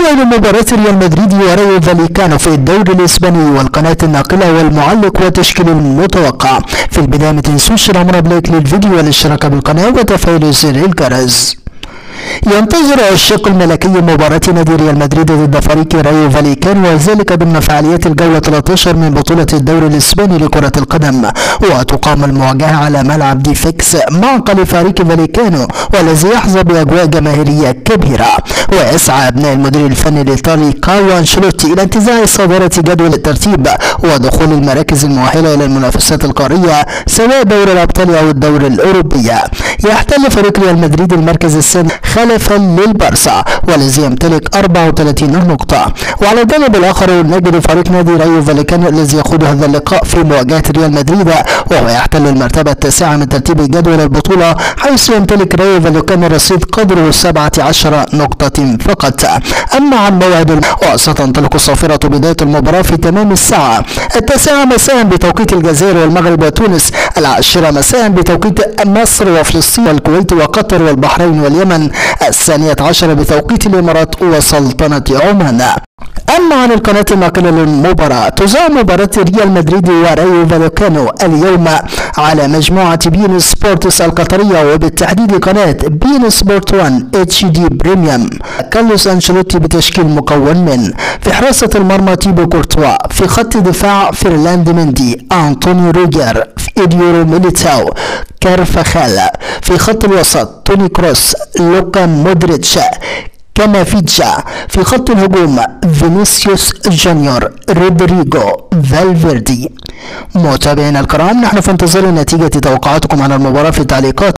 موعد مباراة ريال مدريد وريو فاليكانو في الدوري الإسباني والقناة الناقلة والمعلق والتشكيل المتوقع. في البداية ما تنسوش الأمر بلايك للفيديو والاشتراك بالقناة وتفعيل زر الجرس. ينتظر الشق الملكي مباراة نادي ريال مدريد ضد فريق ريو فاليكانو، وذلك ضمن فعاليات الجولة 13 من بطولة الدوري الإسباني لكرة القدم، وتقام المواجهة على ملعب دي فيكس معقل فريق فاليكانو، والذي يحظى بأجواء جماهيرية كبيرة. ويسعى أبناء المدير الفني الإيطالي كارلو أنشيلوتي إلى انتزاع صدارة جدول الترتيب ودخول المراكز المؤهلة إلى المنافسات القارية سواء دوري الأبطال أو الدوري الأوروبي. يحتل فريق ريال مدريد المركز السادس خلفا للبارسا والذي يمتلك 34 نقطة. وعلى الجانب الآخر نجد فريق نادي ريو فاليكانو الذي يخوض هذا اللقاء في مواجهة ريال مدريد، وهو يحتل المرتبة التاسعة من ترتيب جدول البطولة، حيث يمتلك ريو فاليكانو رصيد قدره 17 نقطة فقط. أما عن موعد وستنطلق الصافرة بداية المباراة في تمام الساعة 9 مساء بتوقيت الجزائر والمغرب وتونس، 10 مساء بتوقيت مصر وفلسطين والكويت وقطر والبحرين واليمن، 12 بتوقيت الإمارات وسلطنة عمان. أما عن القناة الناقلة للمباراة، تذاع مباراة ريال مدريد وريو فاليكانو اليوم على مجموعة بين سبورتس القطرية، وبالتحديد قناة بين سبورت 1 HD بريميوم. كارلوس أنشيلوتي بتشكيل مكون من: في حراسة المرمى تيبو كورتوا، في خط الدفاع فيرلاند مندي، أنطونيو روجر، إيديورو ميليتاو، كارفاخال. في خط الوسط توني كروس، لوكا مودريتش، كامافيتشا. في خط الهجوم فينيسيوس جونيور، رودريجو، فالفيردي. متابعينا الكرام، نحن في انتظار نتيجة توقعاتكم عن المباراة في التعليقات،